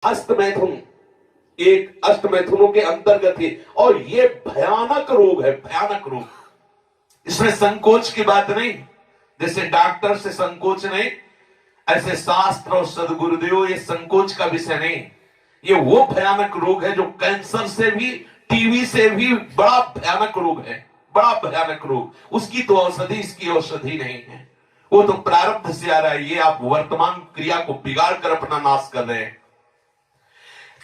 हस्त मैथुन एक अष्ट मैथुनों के अंतर्गत है और ये भयानक रोग है, भयानक रोग। इसमें संकोच की बात नहीं, जैसे डॉक्टर से संकोच नहीं, ऐसे शास्त्र और सदगुरुदेव ये संकोच का विषय नहीं। ये वो भयानक रोग है जो कैंसर से भी, टीबी से भी बड़ा भयानक रोग है, बड़ा भयानक रोग। उसकी तो औषधि, इसकी औषधि नहीं है। वो तो प्रारब्ध से आ रहा है। ये आप वर्तमान क्रिया को बिगाड़ कर अपना नाश कर रहे हैं।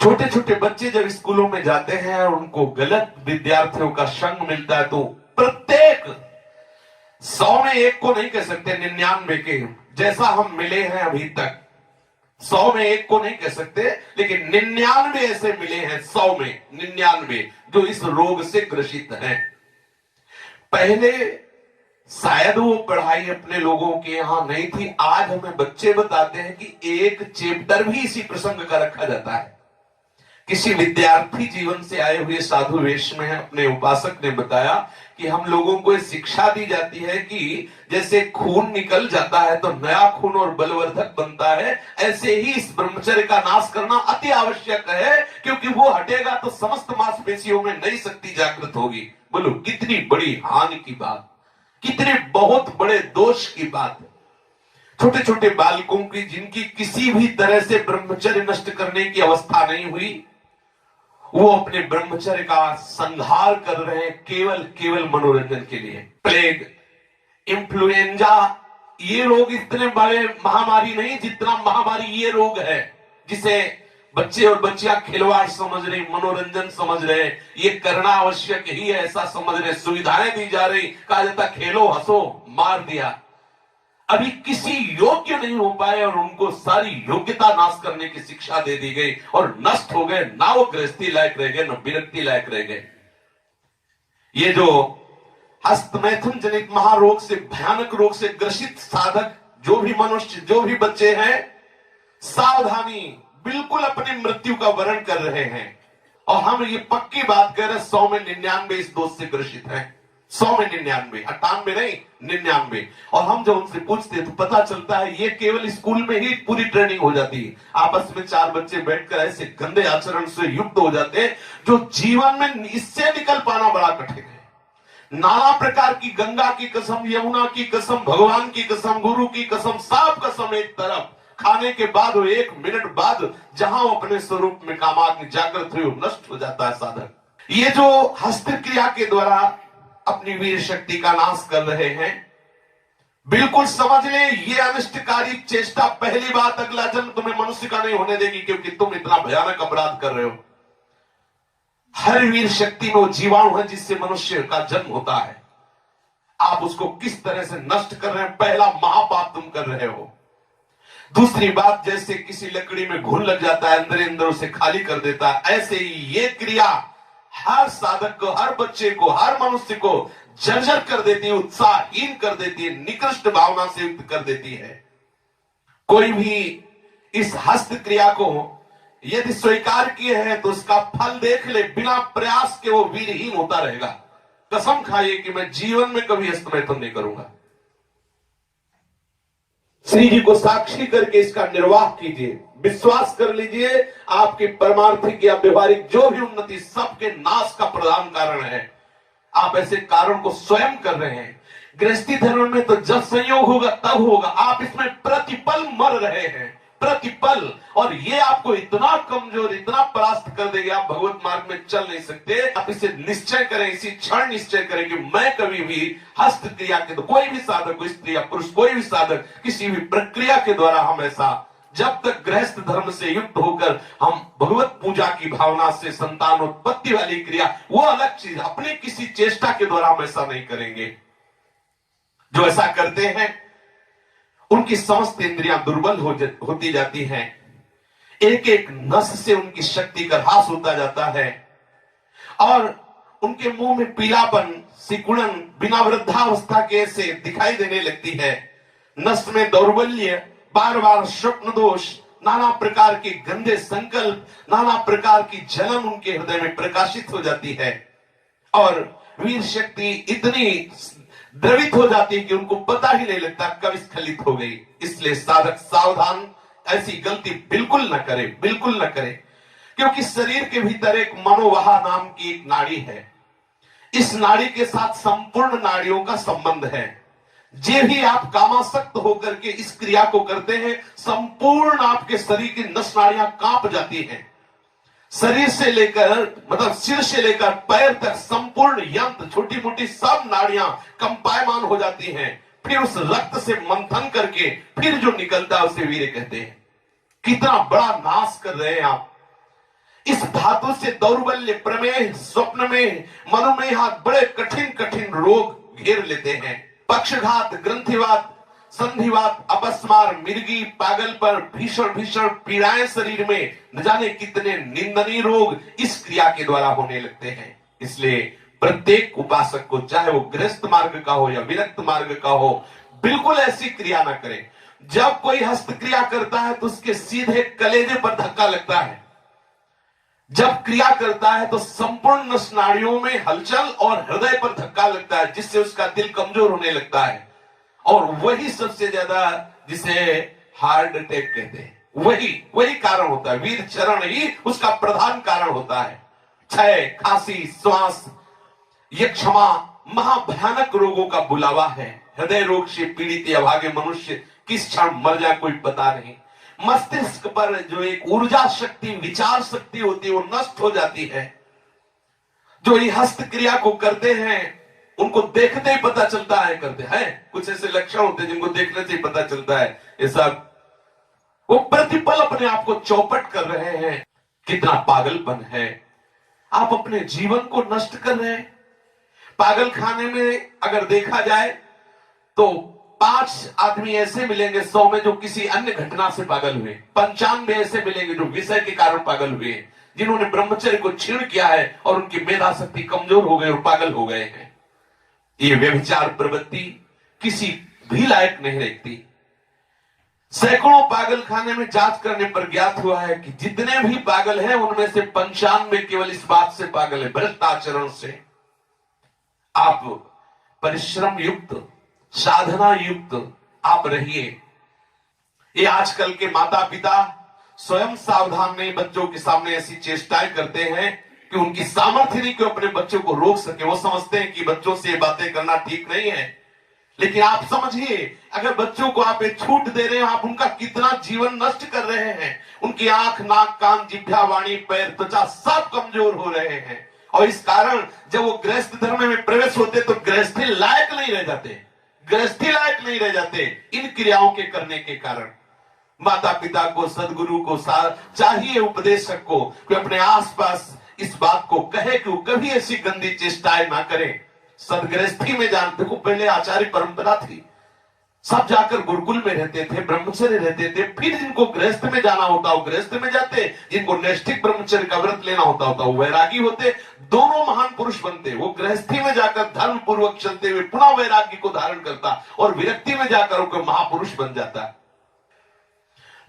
छोटे छोटे बच्चे जब स्कूलों में जाते हैं और उनको गलत विद्यार्थियों का संग मिलता है तो प्रत्येक 100 में एक को नहीं कह सकते, 99 के जैसा हम मिले हैं अभी तक, 100 में एक को नहीं कह सकते, लेकिन 99 ऐसे मिले हैं, 100 में 99 जो इस रोग से ग्रसित हैं। पहले शायद वो पढ़ाई अपने लोगों के यहां नहीं थी। आज हमें बच्चे बताते हैं कि एक चैप्टर भी इसी प्रसंग का रखा जाता है। किसी विद्यार्थी जीवन से आए हुए साधु वेश में अपने उपासक ने बताया कि हम लोगों को शिक्षा दी जाती है कि जैसे खून निकल जाता है तो नया खून और बलवर्धक बनता है, ऐसे ही इस ब्रह्मचर्य का नाश करना अति आवश्यक है, क्योंकि वो हटेगा तो समस्त मांसपेशियों में नई शक्ति जागृत होगी। बोलो कितनी बड़ी हानि की बात, कितने बहुत बड़े दोष की बात है। छोटे छोटे बालकों की जिनकी किसी भी तरह से ब्रह्मचर्य नष्ट करने की अवस्था नहीं हुई, वो अपने ब्रह्मचर्य का संहार कर रहे हैं केवल केवल मनोरंजन के लिए। प्लेग, इन्फ्लुएंजा, ये रोग इतने बड़े महामारी नहीं जितना महामारी ये रोग है, जिसे बच्चे और बच्चियां खिलवाड़ समझ रही, मनोरंजन समझ रहे, ये करना आवश्यक ही है ऐसा समझ रहे, सुविधाएं दी जा रही, कहा जाता खेलो हंसो, मार दिया। अभी किसी योग्य नहीं हो पाए और उनको सारी योग्यता नाश करने की शिक्षा दे दी गई और नष्ट हो गए। ना वो गृहस्थी लायक रह गए, न विरक्ति लायक रह गए। ये जो हस्तमैथुन जनित महारोग से, भयानक रोग से ग्रसित साधक जो भी मनुष्य, जो भी बच्चे हैं, सावधानी, बिल्कुल अपनी मृत्यु का वर्ण कर रहे हैं। और हम ये पक्की बात कह रहे हैं 100 में 99 इस दोष से ग्रसित हैं। 100 में 99, 98 नहीं, 99। और हम जब उनसे पूछते तो पता चलता है ये केवल स्कूल में ही पूरी ट्रेनिंग हो जाती है। आपस में 4 बच्चे बैठकर ऐसे गंदे आचरण से युक्त हो जाते हैं जो जीवन में इससे निकल पाना बड़ा कठिन है। नाना प्रकार की, गंगा की कसम, यमुना की कसम, भगवान की कसम, गुरु की कसम, सब कसम एक तरफ, खाने के बाद 1 मिनट बाद जहां वो अपने स्वरूप में कामाग्नि जागृत हुई, नष्ट हो जाता है साधक। ये जो हस्त क्रिया के द्वारा अपनी वीर शक्ति का नाश कर रहे हैं, बिल्कुल समझ ले ये अनिष्टकारी चेष्टा पहली बात अगला जन्म तुम्हें मनुष्य का नहीं होने देगी, क्योंकि तुम इतना भयानक अपराध कर रहे हो। हर वीर शक्ति में वो जीवाणु है जिससे मनुष्य का जन्म होता है। आप उसको किस तरह से नष्ट कर रहे हैं, पहला महापाप तुम कर रहे हो। दूसरी बात, जैसे किसी लकड़ी में घुन लग जाता है, अंदर अंदर उसे खाली कर देता है, ऐसे ही ये क्रिया हर साधक को, हर बच्चे को, हर मनुष्य को जर्जर कर देती है, उत्साहहीन कर देती है, निकृष्ट भावना से युक्त कर देती है। कोई भी इस हस्त क्रिया को यदि स्वीकार किए हैं तो उसका फल देख ले, बिना प्रयास के वो वीरहीन होता रहेगा। कसम खाइए कि मैं जीवन में कभी हस्तमैथुन नहीं करूंगा। श्री जी को साक्षी करके इसका निर्वाह कीजिए, विश्वास कर लीजिए आपकी परमार्थिक या व्यवहारिक जो भी उन्नति सबके नाश का प्रधान कारण है। आप ऐसे कारण को स्वयं कर रहे हैं। गृहस्थी धर्म में तो जब संयोग होगा तब होगा, आप इसमें प्रतिपल मर रहे हैं, प्रतिपल। और ये आपको इतना कमजोर, इतना परास्त कर देगा, आप भगवत मार्ग में चल नहीं सकते। आप इसे निश्चय करें, इसी क्षण निश्चय करें कि मैं कभी भी हस्त क्रिया के, तो कोई भी साधक, स्त्री या पुरुष, कोई भी साधक किसी भी प्रक्रिया के द्वारा हम ऐसा, जब तक गृहस्थ धर्म से युक्त होकर हम भगवत पूजा की भावना से संतान उत्पत्ति वाली क्रिया, वो अलग चीज, अपनी किसी चेष्टा के द्वारा हम ऐसा नहीं करेंगे। जो ऐसा करते हैं उनकी समस्त इंद्रियां दुर्बल होती जाती हैं, एक एक नस से उनकी शक्ति का ह्रास होता जाता है और उनके मुंह में पीलापन, सिकुड़न बिना वृद्धावस्था के से दिखाई देने लगती है। नस में दौर्बल्य, बार बार स्वप्न दोष, नाना प्रकार के गंदे संकल्प, नाना प्रकार की जलन उनके हृदय में प्रकाशित हो जाती है और वीर शक्ति इतनी द्रवित हो जाती है कि उनको पता ही नहीं लगता कब स्खलित हो गई। इसलिए साधक सावधान, ऐसी गलती बिल्कुल न करें, बिल्कुल न करें। क्योंकि शरीर के भीतर एक मनोवाहा नाम की एक नाड़ी है। इस नाड़ी के साथ संपूर्ण नाड़ियों का संबंध है। जे भी आप कामासक्त होकर के इस क्रिया को करते हैं, संपूर्ण आपके शरीर की नस नाड़ियां कांप जाती हैं। शरीर से लेकर मतलब सिर से लेकर पैर तक संपूर्ण यंत्र, छोटी मोटी सब नाड़ियां कंपायमान हो जाती हैं। फिर उस रक्त से मंथन करके फिर जो निकलता है उसे वीर्य कहते हैं। कितना बड़ा नाश कर रहे हैं आप। इस धातु से दौर्बल्य, प्रमेह, स्वप्न में, मधुमेह, बड़े कठिन कठिन रोग घेर लेते हैं। पक्षघात, ग्रंथिवात, संधिवात, अपस्मार, मिर्गी, पागल पर, भीषण भीषण पीड़ाएं शरीर में, न जाने कितने निंदनीय रोग इस क्रिया के द्वारा होने लगते हैं। इसलिए प्रत्येक उपासक को, चाहे वो गृहस्थ मार्ग का हो या विरक्त मार्ग का हो, बिल्कुल ऐसी क्रिया ना करें। जब कोई हस्त क्रिया करता है तो उसके सीधे कलेजे पर धक्का लगता है। जब क्रिया करता है तो संपूर्ण नस नाड़ियों में हलचल और हृदय पर धक्का लगता है, जिससे उसका दिल कमजोर होने लगता है। और वही सबसे ज्यादा जिसे हार्ट अटैक कहते हैं, वही कारण होता है। वीर चरण ही उसका प्रधान कारण होता है। क्षय, खांसी, श्वास, ये क्षमा महाभयानक रोगों का बुलावा है। हृदय रोग से पीड़ित अभागे मनुष्य किस क्षण मर जाए कोई पता नहीं। मस्तिष्क पर जो एक ऊर्जा शक्ति, विचार शक्ति होती है, वो नष्ट हो जाती है। जो ये हस्त क्रिया को करते हैं उनको देखते ही पता चलता है करते हैं। कुछ ऐसे लक्षण होते हैं जिनको देखने से ही पता चलता है ये सब वो प्रतिपल अपने आप को चौपट कर रहे हैं। कितना पागलपन है। आप अपने जीवन को नष्ट कर रहे हैं। पागल खाने में अगर देखा जाए तो 5 आदमी ऐसे मिलेंगे 100 में जो किसी अन्य घटना से पागल हुए। 95 ऐसे मिलेंगे जो विषय के कारण पागल हुए, जिन्होंने ब्रह्मचर्य को छीण किया है और उनकी मेधा शक्ति कमजोर हो गई और पागल हो गए हैं। ये व्यभिचार प्रवृत्ति किसी भी लायक नहीं रहती। सैकड़ों पागल खाने में जांच करने पर ज्ञात हुआ है कि जितने भी पागल हैं उनमें से 95 केवल इस बात से पागल है, भ्रष्ट आचरण से। आप परिश्रम युक्त, साधना युक्त आप रहिए। ये आजकल के माता पिता स्वयं सावधान नहीं, बच्चों के सामने ऐसी चेष्टाएं करते हैं कि उनकी सामर्थ्य नहीं कि अपने बच्चों को रोक सके। वो समझते हैं कि बच्चों से ये बातें करना ठीक नहीं है। लेकिन आप समझिए, अगर बच्चों को आप एक छूट दे रहे हैं, आप उनका कितना जीवन नष्ट कर रहे हैं। उनकी आंख, नाक, कान, जिह्वा, वाणी, पैर, त्वचा सब कमजोर हो रहे हैं। और इस कारण जब वो गृहस्थ धर्म में प्रवेश होते तो गृहस्थी लायक नहीं रह जाते, गृहस्थी लायक नहीं रह जाते इन क्रियाओं के करने के कारण। माता पिता को, सदगुरु को चाहिए, उपदेशक को, कि अपने आसपास इस बात को कहे कि वो कभी ऐसी गंदी चेष्टाएं ना करें। सदगृहस्थी में जान, देखो पहले आचार्य परंपरा थी, सब जाकर गुरुकुल में रहते थे, ब्रह्मचर्य रहते थे। फिर जिनको गृहस्थ में जाना होता वो गृहस्थ में जाते, जिनको नैष्ठिक ब्रह्मचर्य का व्रत लेना होता वो वैरागी होते। दोनों महान पुरुष बनते। वो गृहस्थी में जाकर धर्म पूर्वक चलते हुए पुनः वैराग्य को धारण करता और विरक्ति में जाकर वो महापुरुष बन जाता।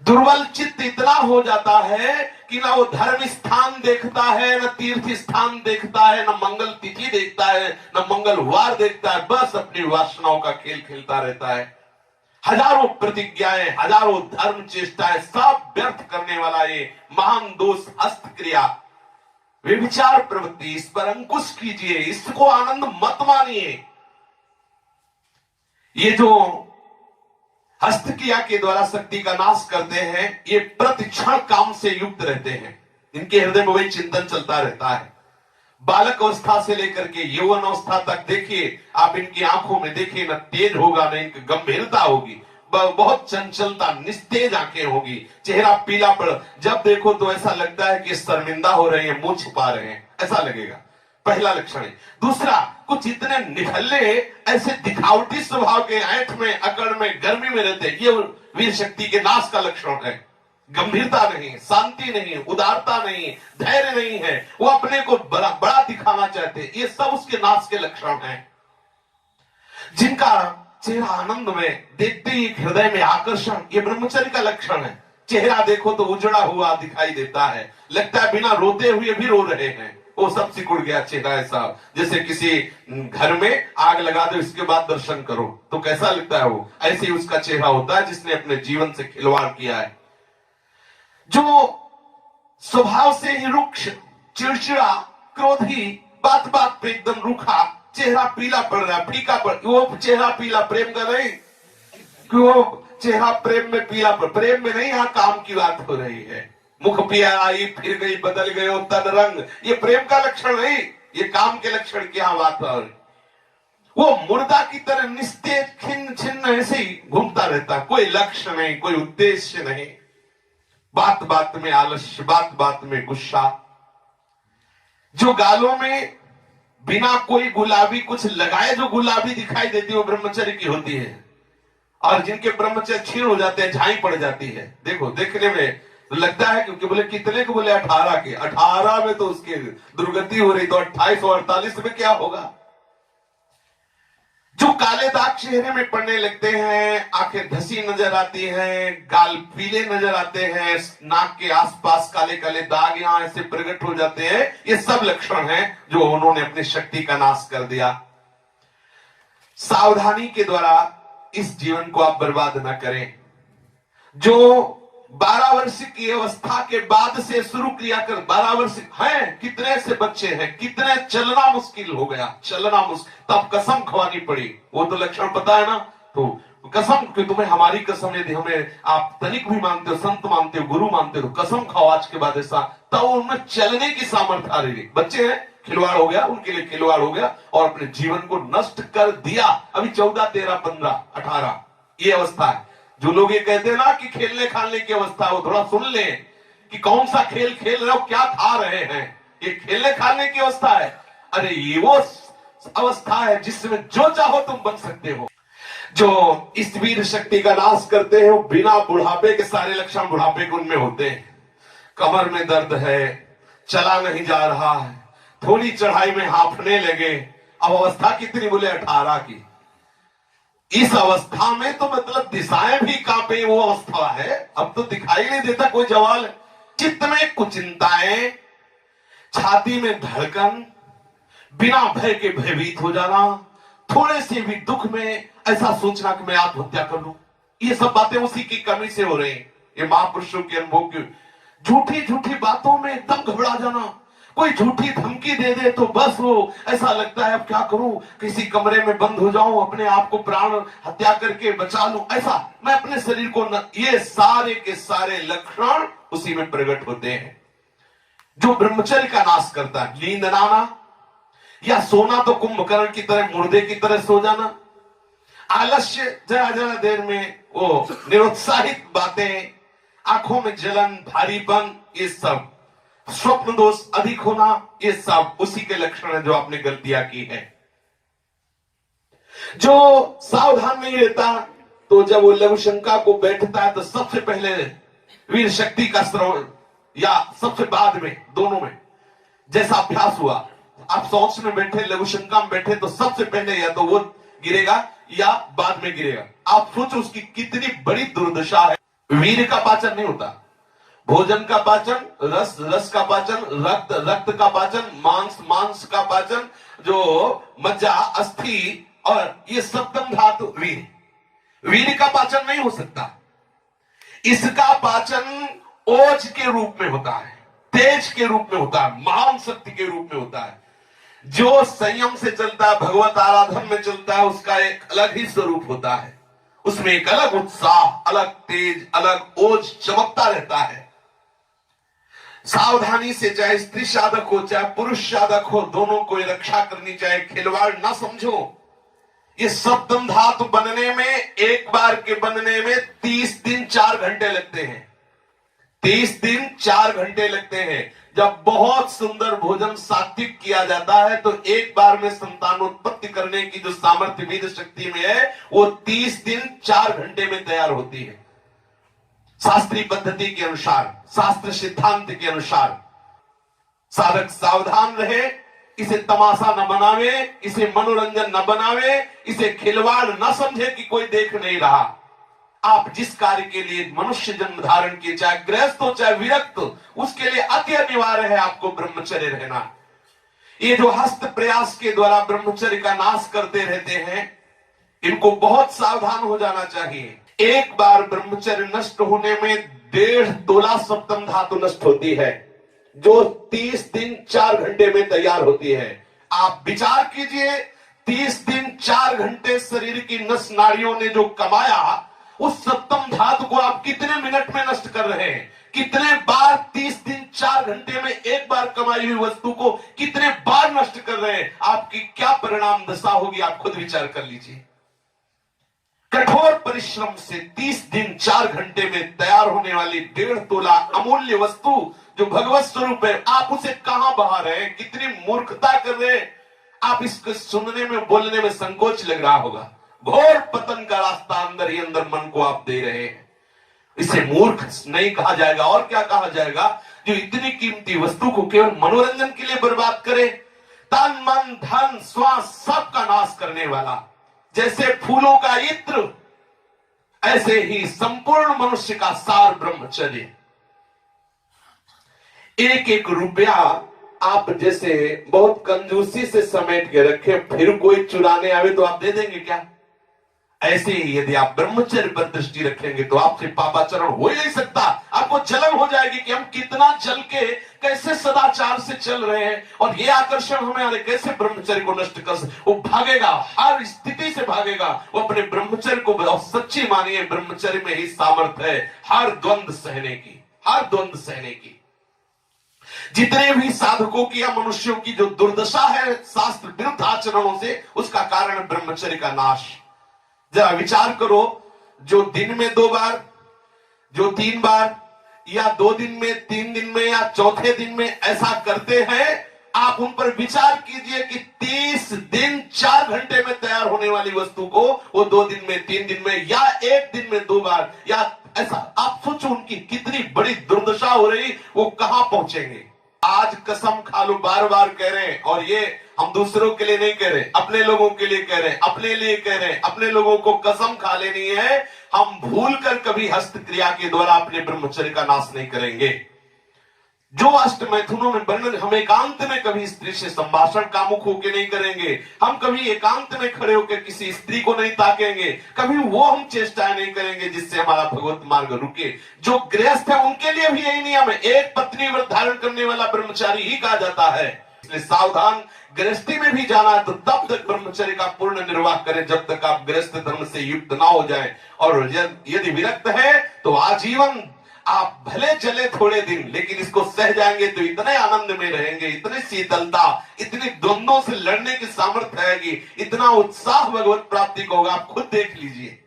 दुर्बल चित्त इतना हो जाता है कि ना वो धर्म स्थान देखता है, न तीर्थ स्थान देखता है, न मंगल तिथि देखता है, न मंगलवार देखता है। बस अपनी वासनाओं का खेल खेलता रहता है। हजारों प्रतिज्ञाएं, हजारों धर्म चेष्टाएं सब व्यर्थ करने वाला ये महान दोष हस्त क्रिया, व्यभिचार प्रवृत्ति, इस पर अंकुश कीजिए, इसको आनंद मत मानिए। ये जो हस्त क्रिया के द्वारा शक्ति का नाश करते हैं, ये प्रतिक्षण काम से युक्त रहते हैं। इनके हृदय में वही चिंतन चलता रहता है। बालक अवस्था से लेकर के यौवन अवस्था तक देखिए आप, इनकी आंखों में देखिए, न तेज होगा न इनकी गंभीरता होगी, बहुत चंचलता, निस्तेज आंखें होगी, चेहरा पीला पड़, जब देखो तो ऐसा लगता है कि शर्मिंदा हो रहे हैं, मुंह छुपा रहे हैं, ऐसा लगेगा। पहला लक्षण है। दूसरा, कुछ इतने निखल्ले, ऐसे दिखावटी स्वभाव के, ऐंठ में, अकड़ में, गर्मी में रहते, ये वीर शक्ति के नाश का लक्षण है। गंभीरता नहीं, शांति नहीं, उदारता नहीं, धैर्य नहीं है, वो अपने को बड़ा दिखाना चाहते, ये सब उसके नाश के लक्षण हैं। जिनका चेहरा आनंद में, देखते ही हृदय में आकर्षण, ये ब्रह्मचर्य का लक्षण है। चेहरा देखो तो उजड़ा हुआ दिखाई देता है, लगता है बिना रोते हुए भी रो रहे हैं। वो सब सिकुड़ गया चेहरा, ऐसा जैसे किसी घर में आग लगा दो, इसके बाद दर्शन करो तो कैसा लगता है, वो ऐसे ही उसका चेहरा होता है जिसने अपने जीवन से खिलवाड़ किया है। जो स्वभाव से ही रुक्ष, चिड़चिड़ा, क्रोधी, बात बात पे एकदम रूखा, चेहरा पीला पड़ रहा, फीका पड़, वो चेहरा पीला प्रेम का नहीं कि वो चेहरा प्रेम में पीला पड़, प्रेम में नहीं, यहां काम की बात हो रही है। मुख पिया आई फिर गई बदल गए तन रंग, ये प्रेम का लक्षण नहीं, ये काम के लक्षण की यहां बात हो रही। वो मुर्दा की तरह निस्तेज खिन्न छिन्न ऐसे ही घूमता रहता, कोई लक्ष्य नहीं, कोई उद्देश्य नहीं, बात बात में आलस्य, बात बात में गुस्सा। जो गालों में बिना कोई गुलाबी कुछ लगाए जो गुलाबी दिखाई देती है वो ब्रह्मचर्य की होती है, और जिनके ब्रह्मचर्य क्षीण हो जाते हैं, झाई पड़ जाती है। देखो देखने में लगता है क्योंकि बोले कितने को, बोले 18 के, 18 में तो उसकी दुर्गति हो रही, तो 28 और 48 में क्या होगा। जो काले दाग चेहरे में पड़ने लगते हैं, आंखें धसी नजर आती हैं, गाल पीले नजर आते हैं, नाक के आसपास काले काले दाग यहां ऐसे प्रकट हो जाते हैं, ये सब लक्षण हैं जो उन्होंने अपनी शक्ति का नाश कर दिया। सावधानी के द्वारा इस जीवन को आप बर्बाद न करें। जो 12 वर्ष की अवस्था के बाद से शुरू क्रिया कर, 12 वर्ष हैं, कितने से बच्चे हैं, कितने चलना मुश्किल हो गया, चलना मुश्किल, तब कसम खवानी पड़ी। वो तो लक्षण पता है ना, तो कसम कि तुम्हें हमारी कसम, यदि हमें आप तनिक भी मानते हो, संत मानते हो, गुरु मानते हो, कसम खाओ आज के बाद ऐसा, तब उनमें चलने की सामर्थ्य आ रही। बच्चे हैं, खिलवाड़ हो गया, उनके लिए खिलवाड़ हो गया और अपने जीवन को नष्ट कर दिया। अभी 14, 13, 15, 18 ये अवस्था है। जो लोग ये कहते हैं ना कि खेलने खाने की अवस्था, वो थोड़ा सुन ले कि कौन सा खेल खेल रहे हो, क्या खा रहे हैं। ये खेलने खाने की अवस्था है। अरे ये वो अवस्था है जिसमें जो चाहो तुम बन सकते हो। जो इस वीर शक्ति का नाश करते हैं वो बिना बुढ़ापे के सारे लक्षण बुढ़ापे के उनमें होते हैं। कमर में दर्द है, चला नहीं जा रहा है, थोड़ी चढ़ाई में हांफने लगे। अब अवस्था कितनी, बोले 18 की। इस अवस्था में तो मतलब दिशाएं भी कांपे, वो अवस्था है। अब तो दिखाई नहीं देता कोई जवाल। चित्त में कुचिंताएं, छाती में धड़कन, बिना भय के भयभीत हो जाना, थोड़े से भी दुख में ऐसा सोचना कि मैं आत्महत्या कर लूं, ये सब बातें उसी की कमी से हो रही हैं। ये महापुरुषों के अनुभव की झूठी झूठी बातों में एकदम घबरा जाना। कोई झूठी धमकी दे दे तो बस वो ऐसा लगता है अब क्या करूं, किसी कमरे में बंद हो जाऊं, अपने आप को प्राण हत्या करके बचा लूं, ऐसा मैं अपने शरीर को न, ये सारे के सारे लक्षण उसी में प्रकट होते हैं। जो ब्रह्मचर्य का नाश करता है, नींद ना आना या सोना तो कुंभकर्ण की तरह, मुर्दे की तरह सो जाना, आलस्य, जरा जरा देर में वो निरुत्साहित बातें, आंखों में जलन, भारीपन, ये सब, स्वप्न दोष अधिक होना, ये सब उसी के लक्षण है जो आपने गलतियां की है। जो सावधान नहीं रहता तो जब वो लघु शंका को बैठता है तो सबसे पहले वीर शक्ति का श्रवण, या सबसे बाद में, दोनों में जैसा अभ्यास हुआ, आप सोच में बैठे, लघु शंका में बैठे, तो सबसे पहले या तो वो गिरेगा या बाद में गिरेगा। आप सोचो उसकी कितनी बड़ी दुर्दशा है। वीर का पाचन नहीं होता, भोजन का पाचन, रस रस का पाचन, रक्त रक्त का पाचन, मांस मांस का पाचन, जो मज्जा, अस्थि और ये सप्तम धातु वीर का पाचन नहीं हो सकता। इसका पाचन ओज के रूप में होता है, तेज के रूप में होता है, महान शक्ति के रूप में होता है। जो संयम से चलता है, भगवत आराधन में चलता है, उसका एक अलग ही स्वरूप होता है। उसमें एक अलग उत्साह, अलग तेज, अलग ओज चमकता रहता है। सावधानी से, चाहे स्त्री साधक हो चाहे पुरुष साधक हो, दोनों को रक्षा करनी चाहिए। खिलवाड़ ना समझो। ये सप्तम धातु बनने में, एक बार के बनने में 30 दिन 4 घंटे लगते हैं। 30 दिन 4 घंटे लगते हैं। जब बहुत सुंदर भोजन सात्विक किया जाता है तो एक बार में संतानोत्पत्ति करने की जो सामर्थ्य वीर शक्ति में है, वो 30 दिन 4 घंटे में तैयार होती है। शास्त्रीय पद्धति के अनुसार, शास्त्र सिद्धांत के अनुसार साधक सावधान रहे, इसे तमाशा न बनावे, इसे मनोरंजन न बनावे, इसे खिलवाड़ न समझे कि कोई देख नहीं रहा। आप जिस कार्य के लिए मनुष्य जन्म धारण किए, चाहे गृहस्थ हो चाहे विरक्त, उसके लिए अति अनिवार्य है आपको ब्रह्मचर्य रहना। ये जो हस्त प्रयास के द्वारा ब्रह्मचर्य का नाश करते रहते हैं, इनको बहुत सावधान हो जाना चाहिए। एक बार ब्रह्मचर्य नष्ट होने में 1.5 तोला सप्तम धातु नष्ट होती है, जो 30 दिन 4 घंटे में तैयार होती है। आप विचार कीजिए, 30 दिन 4 घंटे शरीर की नस नाड़ियों ने जो कमाया, उस सप्तम धातु को आप कितने मिनट में नष्ट कर रहे हैं? कितने बार 30 दिन 4 घंटे में एक बार कमाई हुई वस्तु को कितने बार नष्ट कर रहे हैं? आपकी क्या परिणाम दशा होगी, आप खुद विचार कर लीजिए। कठोर परिश्रम से 30 दिन 4 घंटे में तैयार होने वाली 1.5 तोला अमूल्य वस्तु जो भगवत स्वरूप है, आप उसे कहां बहा रहे हैं? कितनी मूर्खता कर रहे हैं आप। इसको सुनने में बोलने में संकोच लग रहा होगा। घोर पतन का रास्ता अंदर ही अंदर मन को आप दे रहे हैं। इसे मूर्ख नहीं कहा जाएगा और क्या कहा जाएगा? जो इतनी कीमती वस्तु को केवल मनोरंजन के लिए बर्बाद करे, तन मन धन श्वास सबका नाश करने वाला। जैसे फूलों का इत्र, ऐसे ही संपूर्ण मनुष्य का सार ब्रह्मचर्य। एक एक रुपया आप जैसे बहुत कंजूसी से समेट के रखे, फिर कोई चुराने आवे तो आप दे देंगे क्या? ऐसे ही यदि आप ब्रह्मचर्य पर दृष्टि रखेंगे तो आपसे पापाचरण हो ही नहीं सकता। आपको जलन हो जाएगी कि हम कितना जल के कैसे सदाचार से चल रहे हैं और ये आकर्षण हमें कैसे ब्रह्मचर्य को नष्ट कर। वो भागेगा, हर स्थिति से भागेगा। वो अपने ब्रह्मचर्य को सच्ची मानिए, ब्रह्मचर्य में ही सामर्थ्य है हर द्वंद्व सहने की, हर द्वंद्व सहने की। जितने भी साधकों की या मनुष्यों की जो दुर्दशा है शास्त्र विरुद्ध आचरणों से, उसका कारण ब्रह्मचर्य का नाश। जरा विचार करो, जो दिन में 2 बार, जो 3 बार, या 2 दिन में, 3 दिन में, या चौथे दिन में ऐसा करते हैं, आप उन पर विचार कीजिए कि 30 दिन 4 घंटे में तैयार होने वाली वस्तु को वो 2 दिन में, 3 दिन में, या 1 दिन में 2 बार, या ऐसा आप सोचो उनकी कितनी बड़ी दुर्दशा हो रही, वो कहां पहुंचेंगे। आज कसम खा लो, बार बार कह रहे हैं, और ये हम दूसरों के लिए नहीं कह रहे, अपने लोगों के लिए कह रहे हैं, अपने लिए कह रहे हैं। अपने लोगों को कसम खा लेनी है, हम भूल कर कभी हस्तक्रिया के द्वारा अपने ब्रह्मचर्य का नाश नहीं करेंगे। जो अष्ट मैथुनों में वर्णन, हम एकांत में कभी स्त्री से संभाषण कामुक होकर नहीं करेंगे, हम कभी एकांत में खड़े होकर किसी स्त्री को नहीं ताकेंगे, कभी वो हम चेष्टाएं नहीं करेंगे जिससे हमारा भगवत मार्ग रुके। जो गृहस्थ है उनके लिए भी यही नियम है, एक पत्नी व्रत धारण करने वाला ब्रह्मचारी ही कहा जाता है। इसलिए सावधान, गृहस्थी में भी जाना है तो तब तक ब्रह्मचर्य का पूर्ण निर्वाह करें जब तक आप गृहस्थ धर्म से युक्त ना हो जाएं। और यदि विरक्त है तो आजीवन आप भले चले थोड़े दिन, लेकिन इसको सह जाएंगे तो इतने आनंद में रहेंगे, इतनी शीतलता, इतनी द्वंद्वों से लड़ने की सामर्थ्य आएगी, इतना उत्साह भगवत प्राप्ति को होगा। आप खुद देख लीजिए।